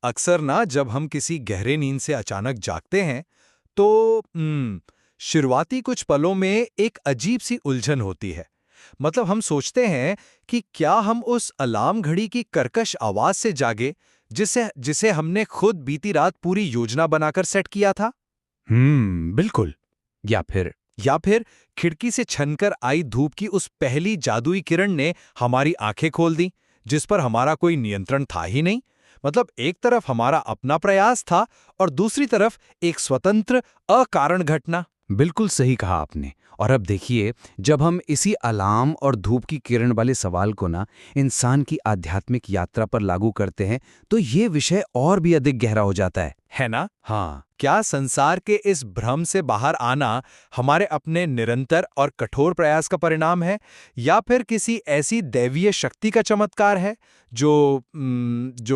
अक्सर ना जब हम किसी गहरे नींद से अचानक जागते हैं तो शुरुआती कुछ पलों में एक अजीब सी उलझन होती है। मतलब हम सोचते हैं कि क्या हम उस अलार्म घड़ी की कर्कश आवाज से जागे जिसे जिसे हमने खुद बीती रात पूरी योजना बनाकर सेट किया था। बिल्कुल। या फिर या फिर खिड़की से छनकर आई धूप की उस पहली जादुई किरण ने हमारी आंखें खोल दी, जिस पर हमारा कोई नियंत्रण था ही नहीं। मतलब एक तरफ हमारा अपना प्रयास था और दूसरी तरफ एक स्वतंत्र अकारण घटना। बिल्कुल सही कहा आपने। और अब देखिए, जब हम इसी अलार्म और धूप की किरण वाले सवाल को ना इंसान की आध्यात्मिक यात्रा पर लागू करते हैं, तो ये विषय और भी अधिक गहरा हो जाता है ना? हाँ, क्या संसार के इस भ्रम से बाहर आना हमारे अपने निरंतर और कठोर प्रयास का परिणाम है, या फिर किसी ऐसी दैवीय शक्ति का चमत्कार है जो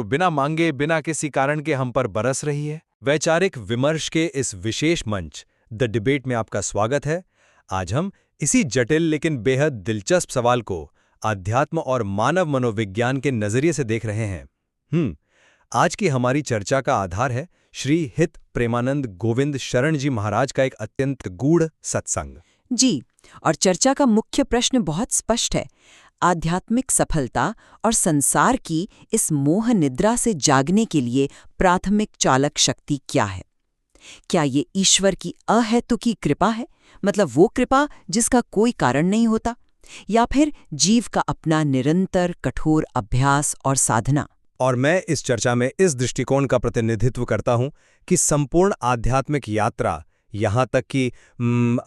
बिना मांगे बिना किसी कारण के हम पर बरस रही है? वैचारिक विमर्श के इस विशेष मंच द डिबेट में आपका स्वागत है। आज हम इसी जटिल लेकिन बेहद दिलचस्प सवाल को आध्यात्म और मानव मनोविज्ञान के नजरिए से देख रहे हैं। आज की हमारी चर्चा का आधार है श्री हित प्रेमानंद गोविंद शरण जी महाराज का एक अत्यंत गूढ़ सत्संग। जी, और चर्चा का मुख्य प्रश्न बहुत स्पष्ट है। आध्यात्मिक सफलता और संसार की इस मोह निद्रा से जागने के लिए प्राथमिक चालक शक्ति क्या है? क्या ये ईश्वर की अहेतुकी कृपा है, मतलब वो कृपा जिसका कोई कारण नहीं होता, या फिर जीव का अपना निरंतर कठोर अभ्यास और साधना? और मैं इस चर्चा में इस दृष्टिकोण का प्रतिनिधित्व करता हूं कि संपूर्ण आध्यात्मिक यात्रा, यहां तक कि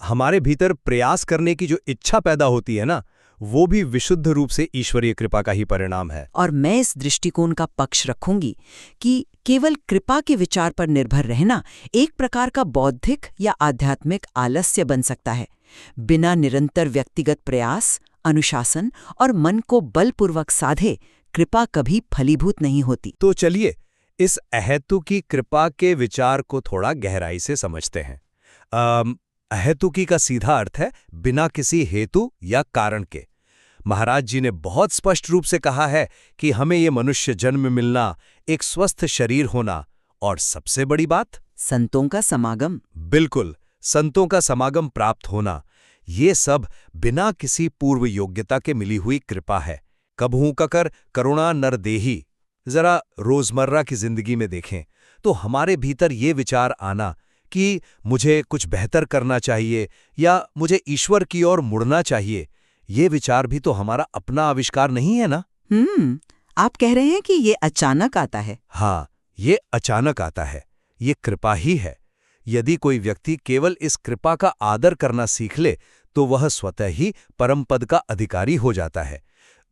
हमारे भीतर प्रयास करने की जो इच्छा पैदा होती है ना, वो भी विशुद्ध रूप से ईश्वरीय कृपा का ही परिणाम है। और मैं इस दृष्टिकोण का पक्ष रखूंगी कि केवल कृपा के विचार पर निर्भर रहना एक प्रकार का बौद्धिक या आध्यात्मिक आलस्य बन सकता है। बिना निरंतर व्यक्तिगत प्रयास, अनुशासन और मन को बलपूर्वक साधे कृपा कभी फलीभूत नहीं होती। तो चलिए इस अहेतुकी कृपा के विचार को थोड़ा गहराई से समझते हैं। अहेतुकी का सीधा अर्थ है बिना किसी हेतु या कारण के। महाराज जी ने बहुत स्पष्ट रूप से कहा है कि हमें ये मनुष्य जन्म मिलना, एक स्वस्थ शरीर होना और सबसे बड़ी बात संतों का समागम। बिल्कुल, संतों का समागम प्राप्त होना, ये सब बिना किसी पूर्व योग्यता के मिली हुई कृपा है। कबहू ककर करुणा नर देही। जरा रोजमर्रा की जिंदगी में देखें तो हमारे भीतर ये विचार आना कि मुझे कुछ बेहतर करना चाहिए या मुझे ईश्वर की ओर मुड़ना चाहिए, ये विचार भी तो हमारा अपना आविष्कार नहीं है ना? आप कह रहे हैं कि ये अचानक आता है? हाँ, ये अचानक आता है। ये कृपा ही है। यदि कोई व्यक्ति केवल इस कृपा का आदर करना सीख ले तो वह स्वतः ही परम पद का अधिकारी हो जाता है।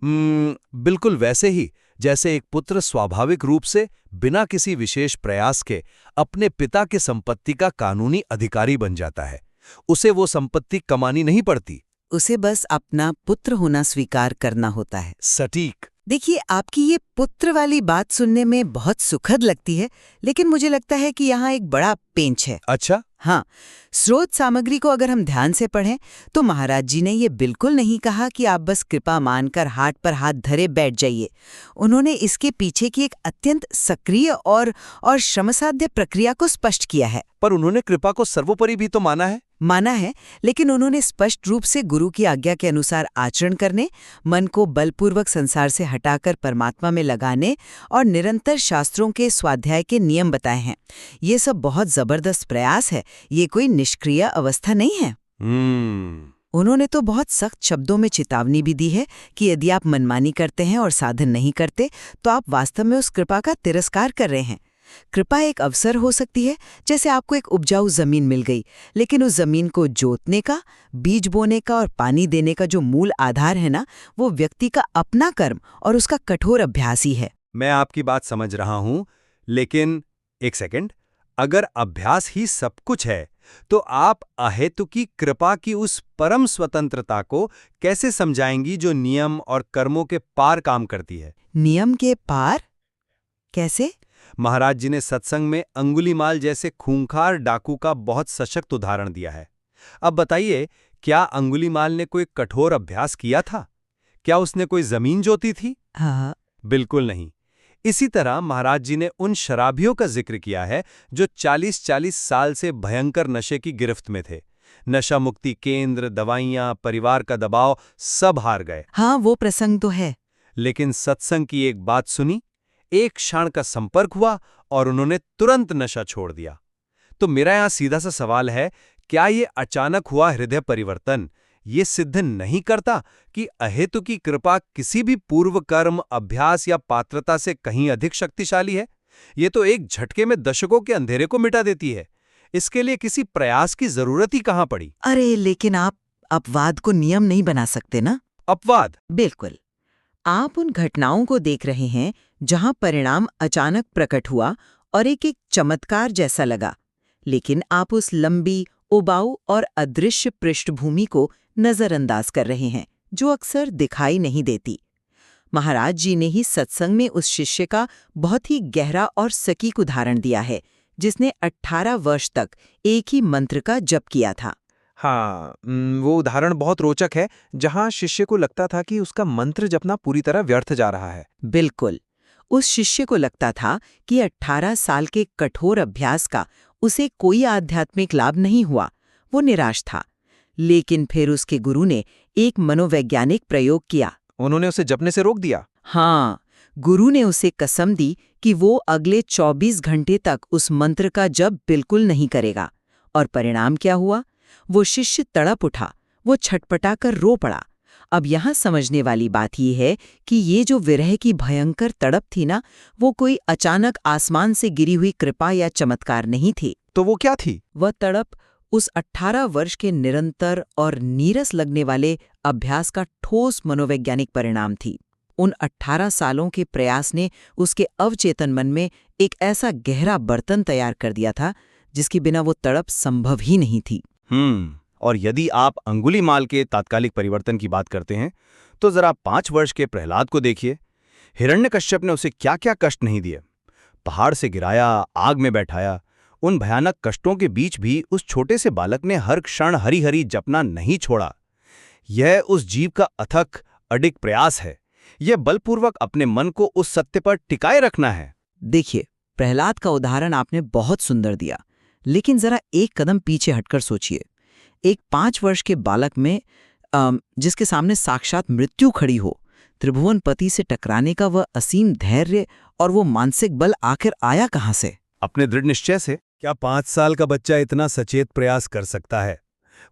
बिल्कुल वैसे ही जैसे एक पुत्र स्वाभाविक रूप से बिना किसी विशेष प्रयास के अपने पिता की संपत्ति का कानूनी अधिकारी बन जाता है। उसे वो संपत्ति कमानी नहीं पड़ती, उसे बस अपना पुत्र होना स्वीकार करना होता है। सटीक। देखिए, आपकी ये पुत्र वाली बात सुनने में बहुत सुखद लगती है, लेकिन मुझे लगता है कि यहाँ एक बड़ा पेंच है। अच्छा? हाँ, स्रोत सामग्री को अगर हम ध्यान से पढ़ें तो महाराज जी ने ये बिल्कुल नहीं कहा कि आप बस कृपा मानकर हाथ पर हाथ धरे बैठ जाइए। उन्होंने इसके पीछे की एक अत्यंत सक्रिय और श्रमसाध्य प्रक्रिया को स्पष्ट किया है। पर उन्होंने कृपा को सर्वोपरि भी तो माना है, लेकिन उन्होंने स्पष्ट रूप से गुरु की आज्ञा के अनुसार आचरण करने, मन को बलपूर्वक संसार से हटाकर परमात्मा में लगाने और निरंतर शास्त्रों के स्वाध्याय के नियम बताए हैं। ये सब बहुत जबरदस्त प्रयास है, ये कोई निष्क्रिय अवस्था नहीं है। उन्होंने तो बहुत सख्त शब्दों में चेतावनी भी दी है कि यदि आप मनमानी करते हैं और साधन नहीं करते तो आप वास्तव में उस कृपा का तिरस्कार कर रहे हैं। कृपा एक अवसर हो सकती है, जैसे आपको एक उपजाऊ जमीन मिल गई, लेकिन उस जमीन को जोतने का, बीज बोने का और पानी देने का जो मूल आधार है ना, वो व्यक्ति का अपना कर्म और उसका कठोर अभ्यास ही है। मैं आपकी बात समझ रहा हूं, लेकिन एक सेकंड, अगर अभ्यास ही सब कुछ है तो आप अहेतुकी कृपा की उस परम स्वतंत्रता को कैसे समझाएंगी जो नियम और कर्मों के पार काम करती है? नियम के पार कैसे? महाराज जी ने सत्संग में अंगुलीमाल जैसे खूंखार डाकू का बहुत सशक्त उदाहरण दिया है। अब बताइए, क्या अंगुलीमाल ने कोई कठोर अभ्यास किया था? क्या उसने कोई जमीन जोती थी? हाँ। बिल्कुल नहीं। इसी तरह महाराज जी ने उन शराबियों का जिक्र किया है जो 40-40 साल से भयंकर नशे की गिरफ्त में थे। नशा मुक्ति केंद्र, दवाइयां, परिवार का दबाव सब हार गए। हाँ, वो प्रसंग तो है। लेकिन सत्संग की एक बात सुनी, एक क्षण का संपर्क हुआ और उन्होंने तुरंत नशा छोड़ दिया। तो मेरा यहाँ सीधा सा सवाल है, क्या ये अचानक हुआ हृदय परिवर्तन ये सिद्ध नहीं करता कि अहेतु की कृपा किसी भी पूर्व कर्म, अभ्यास या पात्रता से कहीं अधिक शक्तिशाली है? ये तो एक झटके में दशकों के अंधेरे को मिटा देती है। इसके लिए किसी प्रयास की जरूरत ही कहाँ पड़ी? अरे लेकिन आप अपवाद को नियम नहीं बना सकते ना। अपवाद? बिल्कुल। आप उन घटनाओं को देख रहे हैं जहां परिणाम अचानक प्रकट हुआ और एक चमत्कार जैसा लगा, लेकिन आप उस लंबी, उबाऊ और अदृश्य पृष्ठभूमि को नजरअंदाज कर रहे हैं जो अक्सर दिखाई नहीं देती। महाराज जी ने ही सत्संग में उस शिष्य का बहुत ही गहरा और सटीक उदाहरण दिया है जिसने 18 वर्ष तक एक ही मंत्र का जप किया था। हाँ, वो उदाहरण बहुत रोचक है, जहां शिष्य को लगता था कि उसका मंत्र जपना पूरी तरह व्यर्थ जा रहा है। बिल्कुल। उस शिष्य को लगता था कि 18 साल के कठोर अभ्यास का उसे कोई आध्यात्मिक लाभ नहीं हुआ। वो निराश था। लेकिन फिर उसके गुरु ने एक मनोवैज्ञानिक प्रयोग किया। उन्होंने उसे जपने से रोक दिया? हाँ, गुरु ने उसे कसम दी कि वो अगले 24 घंटे तक उस मंत्र का जप बिल्कुल नहीं करेगा। और परिणाम क्या हुआ? वो शिष्य तड़प उठा, वो छटपटाकर रो पड़ा। अब यहाँ समझने वाली बात ये है कि ये जो विरह की भयंकर तड़प थी ना, वो कोई अचानक आसमान से गिरी हुई कृपा या चमत्कार नहीं थी। तो वो क्या थी? वह तड़प उस 18 वर्ष के निरंतर और नीरस लगने वाले अभ्यास का ठोस मनोवैज्ञानिक परिणाम थी। उन 18 सालों के प्रयास ने उसके अवचेतन मन में एक ऐसा गहरा बर्तन तैयार कर दिया था जिसके बिना वो तड़प संभव ही नहीं थी। और यदि आप अंगुलीमाल के तात्कालिक परिवर्तन की बात करते हैं, तो जरा 5 वर्ष के प्रहलाद को देखिए। हिरण्यकश्यप ने उसे क्या क्या कष्ट नहीं दिए। पहाड़ से गिराया, आग में बैठाया। उन भयानक कष्टों के बीच भी उस छोटे से बालक ने हर क्षण हरि हरि जपना नहीं छोड़ा। यह उस जीव का अथक अडिग प्रयास है। यह बलपूर्वक अपने मन को उस सत्य पर टिकाए रखना है। देखिए, प्रहलाद का उदाहरण आपने बहुत सुंदर दिया, लेकिन जरा एक कदम पीछे हटकर सोचिए। एक 5 वर्ष के बालक में जिसके सामने साक्षात मृत्यु खड़ी हो, त्रिभुवनपति से टकराने का वह असीम धैर्य और वो मानसिक बल आखिर आया कहाँ से? अपने दृढ़ निश्चय से। क्या 5 साल का बच्चा इतना सचेत प्रयास कर सकता है?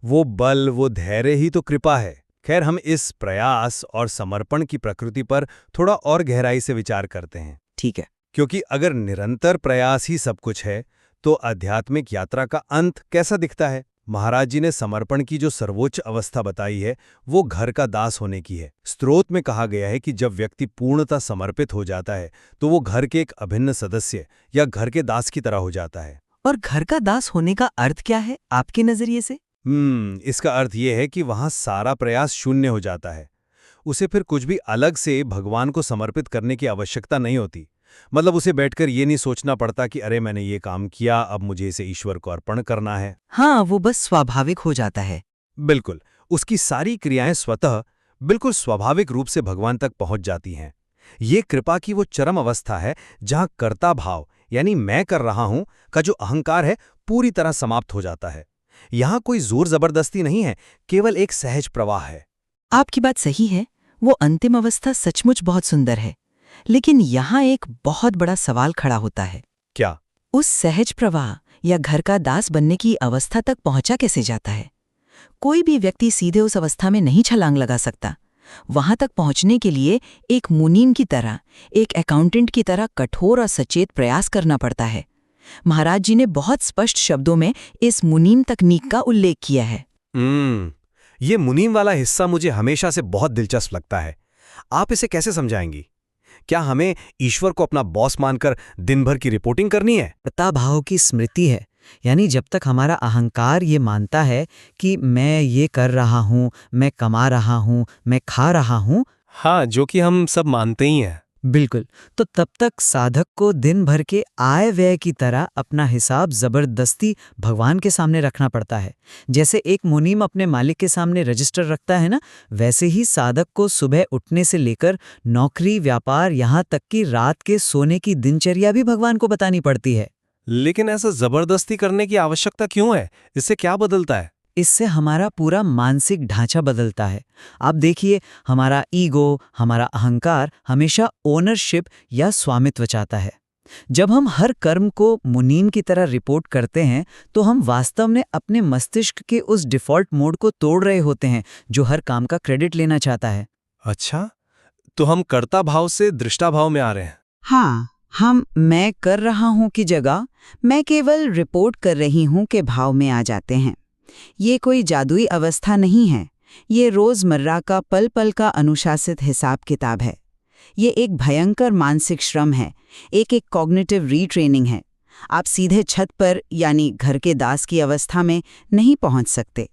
वो बल, वो धैर्य ही तो कृपा है। खैर, हम इस प्रयास और समर्पण की प्रकृति पर थोड़ा और गहराई से विचार करते हैं। ठीक है। क्योंकि अगर निरंतर प्रयास ही सब कुछ है, तो आध्यात्मिक यात्रा का अंत कैसा दिखता है? महाराज जी ने समर्पण की जो सर्वोच्च अवस्था बताई है, वो घर का दास होने की है। स्त्रोत में कहा गया है कि जब व्यक्ति पूर्णतः समर्पित हो जाता है, तो वो घर के एक अभिन्न सदस्य या घर के दास की तरह हो जाता है। और घर का दास होने का अर्थ क्या है आपके नजरिए से? इसका अर्थ ये है कि वहां सारा प्रयास शून्य हो जाता है। उसे फिर कुछ भी अलग से भगवान को समर्पित करने की आवश्यकता नहीं होती। मतलब उसे बैठकर ये नहीं सोचना पड़ता कि अरे मैंने ये काम किया, अब मुझे इसे ईश्वर को अर्पण करना है। हाँ, वो बस स्वाभाविक हो जाता है। बिल्कुल, उसकी सारी क्रियाएं स्वतः बिल्कुल स्वाभाविक रूप से भगवान तक पहुंच जाती हैं। ये कृपा की वो चरम अवस्था है जहां कर्ता भाव यानी मैं कर रहा हूं का जो अहंकार है पूरी तरह समाप्त हो जाता है। यहां कोई जोर जबरदस्ती नहीं है, केवल एक सहज प्रवाह है। आपकी बात सही है, वो अंतिम अवस्था सचमुच बहुत सुंदर है। लेकिन यहाँ एक बहुत बड़ा सवाल खड़ा होता है। क्या? उस सहज प्रवाह या घर का दास बनने की अवस्था तक पहुंचा कैसे जाता है? कोई भी व्यक्ति सीधे उस अवस्था में नहीं छलांग लगा सकता। वहां तक पहुंचने के लिए एक मुनीम की तरह, एक अकाउंटेंट की तरह कठोर और सचेत प्रयास करना पड़ता है। महाराज जी ने बहुत स्पष्ट शब्दों में इस मुनीम तकनीक का उल्लेख किया है। ये मुनीम वाला हिस्सा मुझे हमेशा से बहुत दिलचस्प लगता है। आप इसे कैसे समझाएंगी? क्या हमें ईश्वर को अपना बॉस मानकर दिन भर की रिपोर्टिंग करनी है? कर्ता भाव की स्मृति है। यानी जब तक हमारा अहंकार ये मानता है कि मैं ये कर रहा हूँ, मैं कमा रहा हूँ, मैं खा रहा हूँ। हाँ, जो कि हम सब मानते ही हैं। बिल्कुल। तो तब तक साधक को दिन भर के आय व्यय की तरह अपना हिसाब जबरदस्ती भगवान के सामने रखना पड़ता है। जैसे एक मुनीम अपने मालिक के सामने रजिस्टर रखता है ना, वैसे ही साधक को सुबह उठने से लेकर नौकरी, व्यापार, यहाँ तक कि रात के सोने की दिनचर्या भी भगवान को बतानी पड़ती है। लेकिन ऐसा जबरदस्ती करने की आवश्यकता क्यों है? इससे क्या बदलता है? इससे हमारा पूरा मानसिक ढांचा बदलता है। आप देखिए, हमारा ईगो, हमारा अहंकार हमेशा ओनरशिप या स्वामित्व चाहता है। जब हम हर कर्म को मुनीम की तरह रिपोर्ट करते हैं, तो हम वास्तव में अपने मस्तिष्क के उस डिफ़ॉल्ट मोड को तोड़ रहे होते हैं, जो हर काम का क्रेडिट लेना चाहता है। अच्छा, तो हम कर्ता भाव से दृष्टा भाव में आ रहे हैं। हाँ, हम मैं कर रहा हूँ की जगह मैं केवल रिपोर्ट कर रही हूँ के भाव में आ जाते हैं। ये कोई जादुई अवस्था नहीं है, ये रोजमर्रा का पल पल का अनुशासित हिसाब किताब है। ये एक भयंकर मानसिक श्रम है, एक कॉग्निटिव रीट्रेनिंग है। आप सीधे छत पर यानी घर के दास की अवस्था में नहीं पहुंच सकते।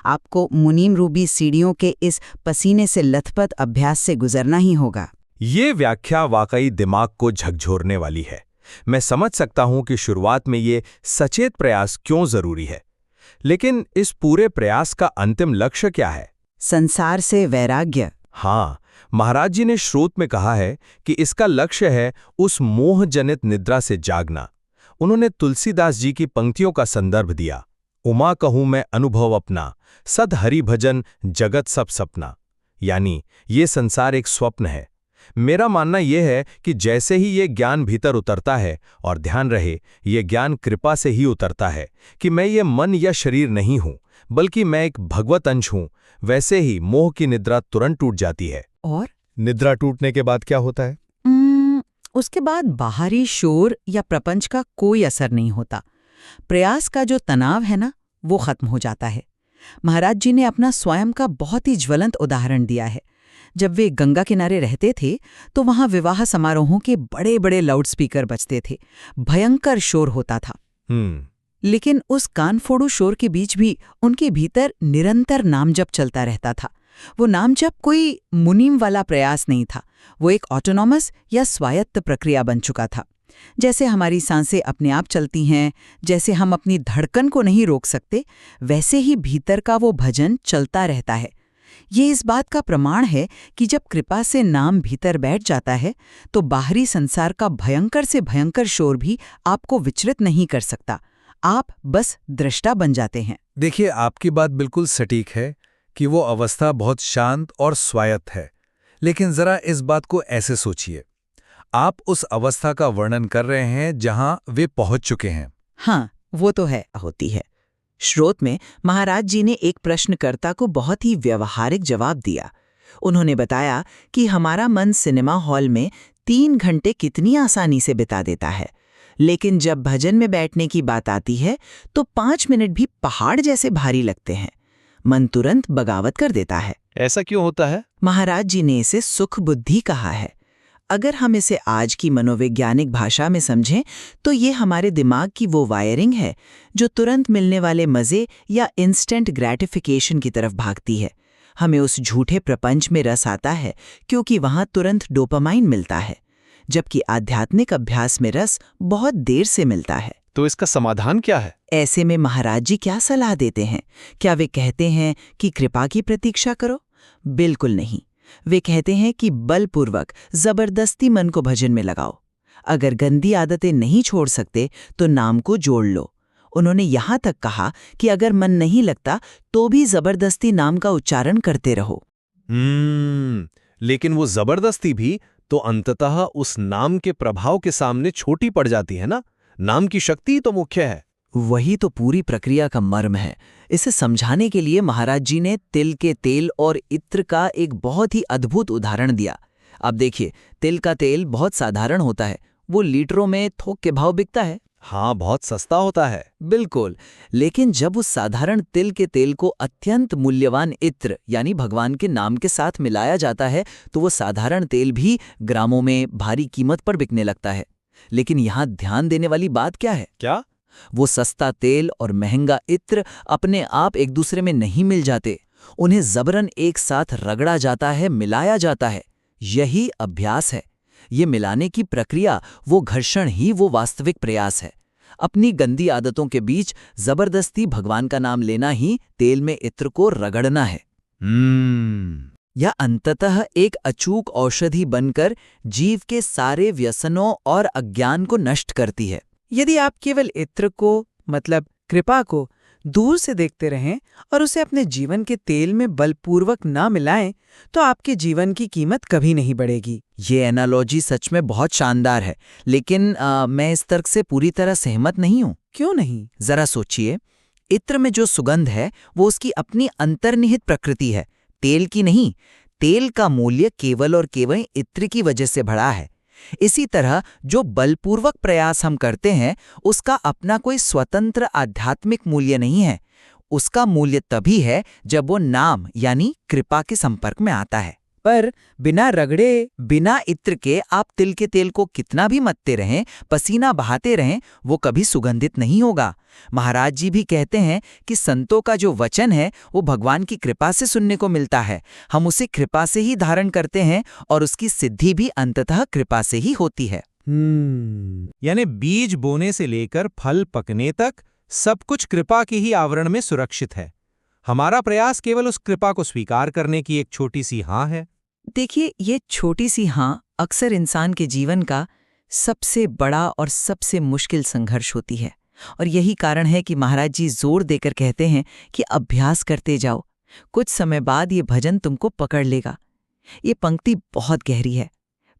आपको मुनीम रूबी सीढ़ियों के इस पसीने से लथपथ अभ्यास से गुजरना ही होगा। ये व्याख्या वाकई दिमाग को झकझोरने वाली है। मैं समझ सकता हूं कि शुरुआत में ये सचेत प्रयास क्यों जरूरी है, लेकिन इस पूरे प्रयास का अंतिम लक्ष्य क्या है? संसार से वैराग्य। हाँ, महाराज जी ने श्रोत में कहा है कि इसका लक्ष्य है उस मोहजनित निद्रा से जागना। उन्होंने तुलसीदास जी की पंक्तियों का संदर्भ दिया, उमा कहूं मैं अनुभव अपना, सद हरि भजन जगत सब सपना। यानी ये संसार एक स्वप्न है। मेरा मानना यह है कि जैसे ही ये ज्ञान भीतर उतरता है, और ध्यान रहे ये ज्ञान कृपा से ही उतरता है कि मैं ये मन या शरीर नहीं हूं, बल्कि मैं एक भगवत अंश हूं, वैसे ही मोह की निद्रा तुरंत टूट जाती है। और निद्रा टूटने के बाद क्या होता है? उसके बाद बाहरी शोर या प्रपंच का कोई असर नहीं होता। प्रयास का जो तनाव है ना, वो खत्म हो जाता है। महाराज जी ने अपना स्वयं का बहुत ही ज्वलंत उदाहरण दिया है। जब वे गंगा किनारे रहते थे, तो वहां विवाह समारोहों के बड़े बड़े लाउडस्पीकर बजते थे, भयंकर शोर होता था। लेकिन उस कानफोड़ू शोर के बीच भी उनके भीतर निरंतर नाम जप चलता रहता था। वो नाम जप कोई मुनीम वाला प्रयास नहीं था, वो एक ऑटोनॉमस या स्वायत्त प्रक्रिया बन चुका था। जैसे हमारी सांसें अपने आप चलती हैं, जैसे हम अपनी धड़कन को नहीं रोक सकते, वैसे ही भीतर का वो भजन चलता रहता है। ये इस बात का प्रमाण है कि जब कृपा से नाम भीतर बैठ जाता है, तो बाहरी संसार का भयंकर से भयंकर शोर भी आपको विचलित नहीं कर सकता। आप बस दृष्टा बन जाते हैं। देखिए, आपकी बात बिल्कुल सटीक है कि वो अवस्था बहुत शांत और स्वायत्त है। लेकिन जरा इस बात को ऐसे सोचिए, आप उस अवस्था का वर्णन कर रहे हैं जहां वे पहुंच चुके हैं। हाँ, वो तो है होती है। श्रोत में महाराज जी ने एक प्रश्नकर्ता को बहुत ही व्यवहारिक जवाब दिया। उन्होंने बताया कि हमारा मन सिनेमा हॉल में 3 घंटे कितनी आसानी से बिता देता है, लेकिन जब भजन में बैठने की बात आती है तो 5 मिनट भी पहाड़ जैसे भारी लगते हैं। मन तुरंत बगावत कर देता है। ऐसा क्यों होता है? महाराज जी ने इसे सुख बुद्धि कहा है। अगर हम इसे आज की मनोवैज्ञानिक भाषा में समझें, तो ये हमारे दिमाग की वो वायरिंग है जो तुरंत मिलने वाले मज़े या इंस्टेंट ग्रैटिफिकेशन की तरफ भागती है। हमें उस झूठे प्रपंच में रस आता है क्योंकि वहाँ तुरंत डोपामाइन मिलता है, जबकि आध्यात्मिक अभ्यास में रस बहुत देर से मिलता है। तो इसका समाधान क्या है? ऐसे में महाराज जी क्या सलाह देते हैं? क्या वे कहते हैं कि कृपा की प्रतीक्षा करो? बिल्कुल नहीं। वे कहते हैं कि बलपूर्वक जबरदस्ती मन को भजन में लगाओ। अगर गंदी आदतें नहीं छोड़ सकते तो नाम को जोड़ लो। उन्होंने यहाँ तक कहा कि अगर मन नहीं लगता तो भी जबरदस्ती नाम का उच्चारण करते रहो। लेकिन वो जबरदस्ती भी तो अंततः उस नाम के प्रभाव के सामने छोटी पड़ जाती है ना। नाम की शक्ति तो मुख्य है। वही तो पूरी प्रक्रिया का मर्म है। इसे समझाने के लिए महाराज जी ने तिल के तेल और इत्र का एक बहुत ही अद्भुत उदाहरण दिया। अब देखिए, तिल का तेल बहुत साधारण होता है, वो लीटरों में थोक के भाव बिकता है। हाँ, बहुत सस्ता होता है। बिल्कुल। लेकिन जब उस साधारण तिल के तेल को अत्यंत मूल्यवान इत्र यानी भगवान के नाम के साथ मिलाया जाता है, तो वो साधारण तेल भी ग्रामों में भारी कीमत पर बिकने लगता है। लेकिन यहाँ ध्यान देने वाली बात क्या है? क्या? वो सस्ता तेल और महंगा इत्र अपने आप एक दूसरे में नहीं मिल जाते, उन्हें जबरन एक साथ रगड़ा जाता है, मिलाया जाता है। यही अभ्यास है। ये मिलाने की प्रक्रिया, वो घर्षण ही वो वास्तविक प्रयास है। अपनी गंदी आदतों के बीच जबरदस्ती भगवान का नाम लेना ही तेल में इत्र को रगड़ना है। यह अंततः एक अचूक औषधि बनकर जीव के सारे व्यसनों और अज्ञान को नष्ट करती है। यदि आप केवल इत्र को, मतलब कृपा को, दूर से देखते रहें और उसे अपने जीवन के तेल में बलपूर्वक ना मिलाएं, तो आपके जीवन की कीमत कभी नहीं बढ़ेगी। ये एनालॉजी सच में बहुत शानदार है, लेकिन मैं इस तर्क से पूरी तरह सहमत नहीं हूँ। क्यों नहीं? जरा सोचिए, इत्र में जो सुगंध है वो उसकी अपनी अंतर्निहित प्रकृति है, तेल की नहीं। तेल का मूल्य केवल और केवल इत्र की वजह से बढ़ा है। इसी तरह जो बलपूर्वक प्रयास हम करते हैं, उसका अपना कोई स्वतंत्र आध्यात्मिक मूल्य नहीं है। उसका मूल्य तभी है जब वो नाम यानी कृपा के संपर्क में आता है। पर बिना रगड़े, बिना इत्र के आप तिल के तेल को कितना भी मथते रहें, पसीना बहाते रहें, वो कभी सुगंधित नहीं होगा। महाराज जी भी कहते हैं कि संतों का जो वचन है वो भगवान की कृपा से सुनने को मिलता है। हम उसे कृपा से ही धारण करते हैं और उसकी सिद्धि भी अंततः कृपा से ही होती है। यानी बीज बोने से लेकर फल पकने तक सब कुछ कृपा की ही आवरण में सुरक्षित है। हमारा प्रयास केवल उस कृपा को स्वीकार करने की एक छोटी सी हाँ है। देखिए, ये छोटी सी हाँ अक्सर इंसान के जीवन का सबसे बड़ा और सबसे मुश्किल संघर्ष होती है। और यही कारण है कि महाराज जी जोर देकर कहते हैं कि अभ्यास करते जाओ, कुछ समय बाद ये भजन तुमको पकड़ लेगा। ये पंक्ति बहुत गहरी है।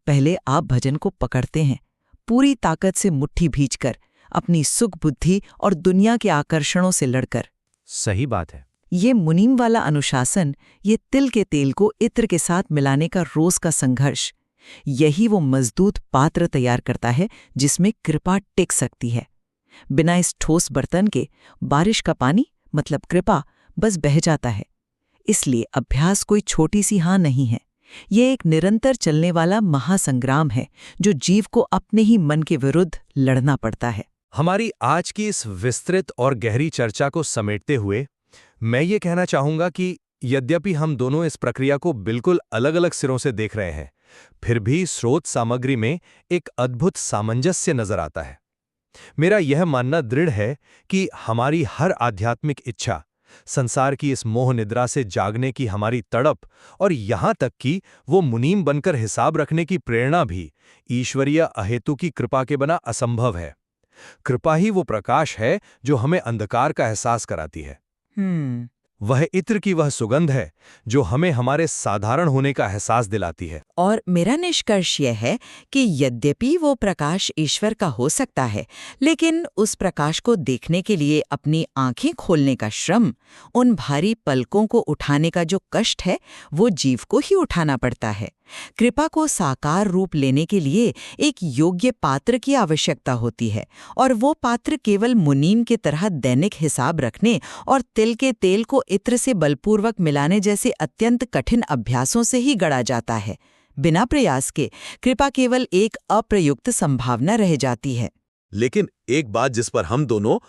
पहले आप भजन को पकड़ते हैं, पूरी ताकत से मुट्ठी भींचकर, अपनी सुख बुद्धि और दुनिया के आकर्षणों से लड़कर। सही बात है। ये मुनीम वाला अनुशासन, ये तिल के तेल को इत्र के साथ मिलाने का रोज का संघर्ष, यही वो मजबूत पात्र तैयार करता है जिसमें कृपा टिक सकती है। बिना इस ठोस बर्तन के बारिश का पानी, मतलब कृपा, बस बह जाता है। इसलिए अभ्यास कोई छोटी सी हाँ नहीं है। ये एक निरंतर चलने वाला महासंग्राम है जो जीव को अपने ही मन के विरुद्ध लड़ना पड़ता है। हमारी आज की इस विस्तृत और गहरी चर्चा को समेटते हुए मैं ये कहना चाहूंगा कि यद्यपि हम दोनों इस प्रक्रिया को बिल्कुल अलग-अलग सिरों से देख रहे हैं, फिर भी स्रोत सामग्री में एक अद्भुत सामंजस्य नजर आता है। मेरा यह मानना दृढ़ है कि हमारी हर आध्यात्मिक इच्छा, संसार की इस मोह निद्रा से जागने की हमारी तड़प और यहाँ तक कि वो मुनीम बनकर हिसाब रखने की प्रेरणा भी ईश्वरीय अहेतु की कृपा के बिना असंभव है। कृपा ही वो प्रकाश है जो हमें अंधकार का एहसास कराती है। वह इत्र की वह सुगंध है जो हमें हमारे साधारण होने का एहसास दिलाती है। और मेरा निष्कर्ष यह है कि यद्यपि वो प्रकाश ईश्वर का हो सकता है, लेकिन उस प्रकाश को देखने के लिए अपनी आंखें खोलने का श्रम, उन भारी पलकों को उठाने का जो कष्ट है, वो जीव को ही उठाना पड़ता है। कृपा को साकार रूप लेने के लिए एक योग्य पात्र की आवश्यकता होती है, और वो पात्र केवल मुनीम की तरह दैनिक हिसाब रखने और तिल के तेल को इत्र से बलपूर्वक मिलाने जैसे अत्यंत कठिन अभ्यासों से ही गढ़ा जाता है। बिना प्रयास के कृपा केवल एक अप्रयुक्त संभावना रह जाती है। लेकिन एक बात जिस पर हम दोनों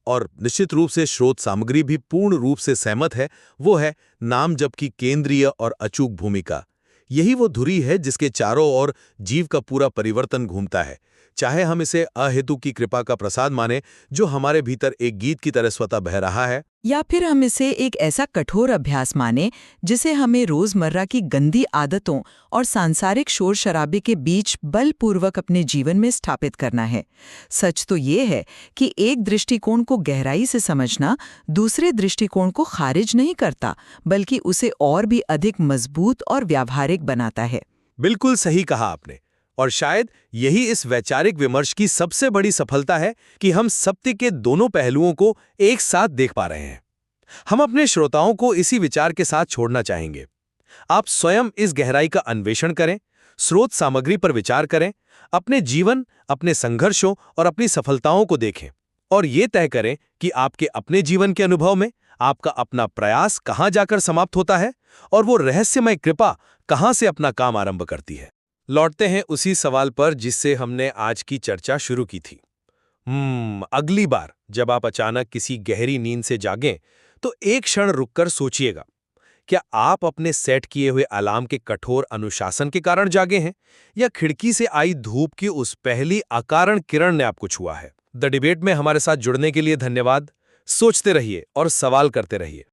और निश्चित रूप से स्रोत सामग्री भी पूर्ण रूप से सहमत है, वो है नाम जप की केंद्रीय और अचूक भूमिका। यही वो धुरी है जिसके चारों ओर जीव का पूरा परिवर्तन घूमता है। चाहे हम इसे अहेतु की कृपा का प्रसाद माने जो हमारे भीतर एक गीत की तरह स्वतः बह रहा है, या फिर हम इसे एक ऐसा कठोर अभ्यास माने जिसे हमें रोजमर्रा की गंदी आदतों और सांसारिक शोर शराबे के बीच बलपूर्वक अपने जीवन में स्थापित करना है। सच तो ये है कि एक दृष्टिकोण को गहराई से समझना दूसरे दृष्टिकोण को खारिज नहीं करता, बल्कि उसे और भी अधिक मजबूत और व्यावहारिक बनाता है। बिल्कुल सही कहा आपने। और शायद यही इस वैचारिक विमर्श की सबसे बड़ी सफलता है कि हम सत्य के दोनों पहलुओं को एक साथ देख पा रहे हैं। हम अपने श्रोताओं को इसी विचार के साथ छोड़ना चाहेंगे। आप स्वयं इस गहराई का अन्वेषण करें, स्रोत सामग्री पर विचार करें, अपने जीवन, अपने संघर्षों और अपनी सफलताओं को देखें और ये तय करें कि आपके अपने जीवन के अनुभव में आपका अपना प्रयास कहाँ जाकर समाप्त होता है और वो रहस्यमय कृपा कहाँ से अपना काम आरंभ करती है। लौटते हैं उसी सवाल पर जिससे हमने आज की चर्चा शुरू की थी। अगली बार जब आप अचानक किसी गहरी नींद से जागें, तो एक क्षण रुककर सोचिएगा, क्या आप अपने सेट किए हुए अलार्म के कठोर अनुशासन के कारण जागे हैं, या खिड़की से आई धूप की उस पहली अकारण किरण ने आपको छुआ है? द डिबेट में हमारे साथ जुड़ने के लिए धन्यवाद। सोचते रहिए और सवाल करते रहिए।